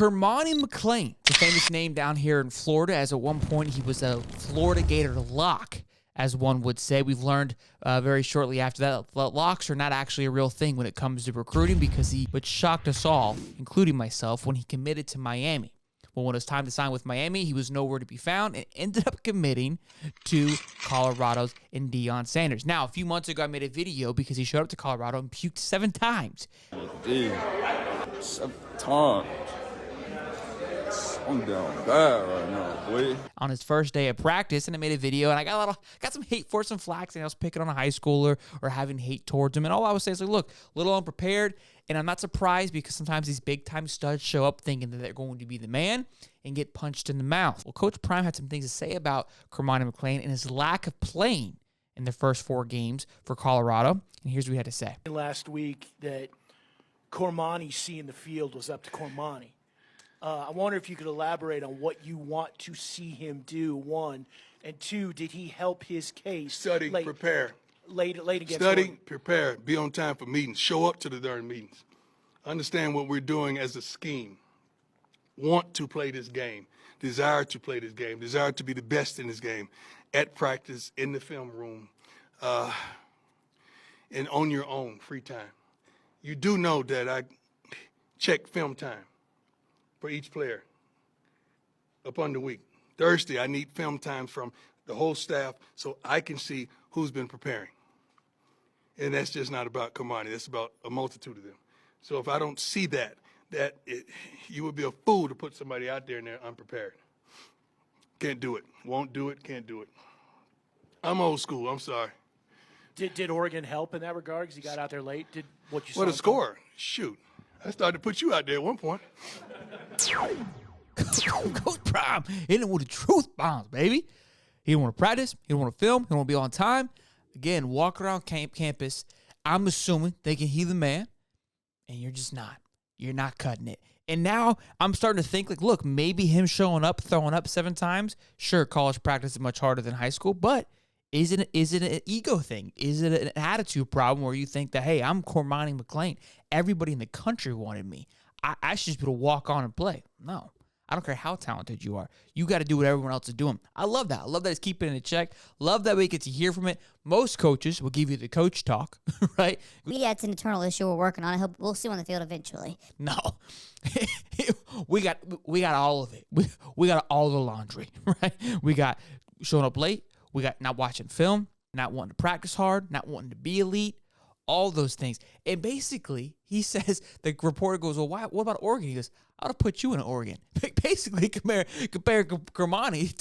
Cormani McClain, the famous name down here in Florida, as at one point he was a Florida Gator lock, as one would say. We've learned very shortly after that locks are not actually a real thing when it comes to recruiting, because he would shocked us all, including myself, when he committed to Miami. Well, when it was time to sign with Miami, he was nowhere to be found and ended up committing to Colorado's and Deion Sanders. Now, a few months ago, I made a video because he showed up to Colorado and puked 7 times. Dude, 7 times. I'm down bad right now, boy. On his first day of practice, and I made a video, and I got some hate for some flack, and I was picking on a high schooler or having hate towards him, and all I was saying is like, look, a little unprepared, and I'm not surprised because sometimes these big-time studs show up thinking that they're going to be the man and get punched in the mouth. Well, Coach Prime had some things to say about Cormani McClain and his lack of playing in the first 4 games for Colorado, and here's what he had to say. Last week that Cormani seeing the field was up to Cormani. I wonder if you could elaborate on what you want to see him do, 1. And 2, did he help his case? Study, prepare. Late against Study, Oregon? prepare, be on time for meetings. Show up to the darn meetings. Understand what we're doing as a scheme. Want to play this game. Desire to play this game. Desire to be the best in this game. At practice, in the film room, and on your own free time. You do know that I check film time for each player upon the week. Thursday, I need film times from the whole staff so I can see who's been preparing. And that's just not about Cormani. That's about a multitude of them. So if I don't see that, you would be a fool to put somebody out there and they're unprepared. Can't do it. Won't do it. Can't do it. I'm old school. I'm sorry. Did Oregon help in that regard because he got out there late? Did what you saw? What a score. Shoot. I started to put you out there at one point. Coach Prime, he didn't want the truth bombs, baby. He didn't want to practice. He didn't want to film. He didn't want to be on time. Again, walk around campus. I'm assuming thinking he's the man, and you're just not. You're not cutting it. And now I'm starting to think, like, look, maybe him showing up, throwing up 7 times, sure, college practice is much harder than high school, but is it an ego thing? Is it an attitude problem where you think that, hey, I'm Cormani McClain. Everybody in the country wanted me. I should just be able to walk on and play. No. I don't care how talented you are. You got to do what everyone else is doing. I love that. I love that it's keeping it in check. Love that we get to hear from it. Most coaches will give you the coach talk, right? Yeah, it's an internal issue we're working on. I hope we'll see on the field eventually. No. we got all of it. We got all the laundry, right? We got showing up late. We got not watching film, not wanting to practice hard, not wanting to be elite, all those things. And basically, he says, the reporter goes, well, what about Oregon? He goes, I'll put you in Oregon. Basically, compare Cormani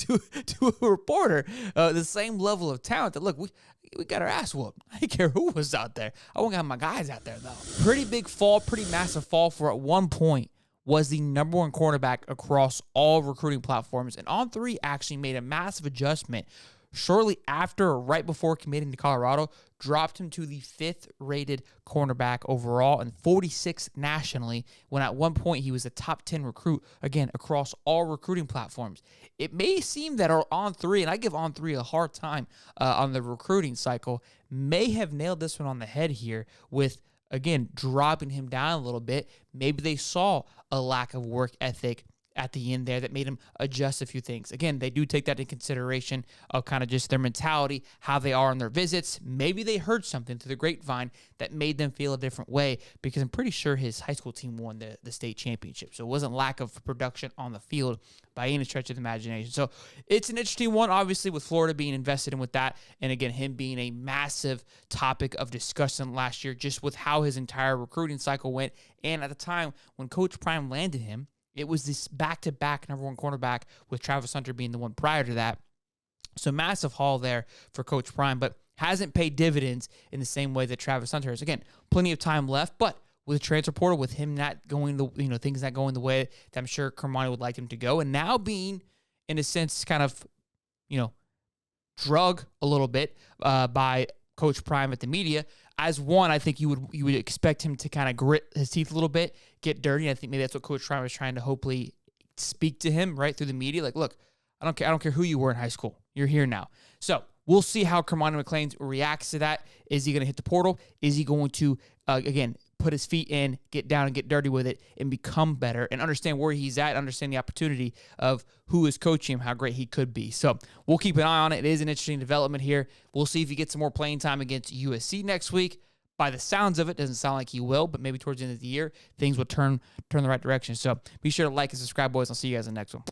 to a reporter, the same level of talent. That, look, we got our ass whooped. I didn't care who was out there. I won't have my guys out there, though. Pretty big fall, pretty massive fall for at one point was the number 1 cornerback across all recruiting platforms. And On3 actually made a massive adjustment shortly after or right before committing to Colorado, dropped him to the 5th rated cornerback overall and 46th nationally, when at one point he was a top 10 recruit, again, across all recruiting platforms. It may seem that On3, and I give On3 a hard time on the recruiting cycle, may have nailed this one on the head here with, again, dropping him down a little bit. Maybe they saw a lack of work ethic at the end there that made him adjust a few things. Again, they do take that into consideration of kind of just their mentality, how they are on their visits. Maybe they heard something through the grapevine that made them feel a different way, because I'm pretty sure his high school team won the state championship. So it wasn't lack of production on the field by any stretch of the imagination. So it's an interesting one, obviously, with Florida being invested in with that. And again, him being a massive topic of discussion last year, just with how his entire recruiting cycle went. And at the time when Coach Prime landed him, it was this back-to-back number 1 cornerback, with Travis Hunter being the one prior to that. So massive haul there for Coach Prime, but hasn't paid dividends in the same way that Travis Hunter has. Again, plenty of time left, but with transfer portal, with him not going things not going the way that I'm sure Cormani would like him to go, and now being, in a sense, kind of, drug a little bit by Coach Prime at the media. As one, I think you would expect him to kind of grit his teeth a little bit, get dirty. I think maybe that's what Coach Prime was trying to hopefully speak to him right through the media. Like, look, I don't care who you were in high school. You're here now. So we'll see how Cormani McClain reacts to that. Is he going to hit the portal? Is he going to again put his feet in, get down and get dirty with it, and become better, and understand where he's at, understand the opportunity of who is coaching him, how great he could be. So we'll keep an eye on it. It is an interesting development here. We'll see if he gets some more playing time against USC next week. By the sounds of it, doesn't sound like he will, but maybe towards the end of the year, things will turn the right direction. So be sure to like and subscribe, boys. I'll see you guys in the next one.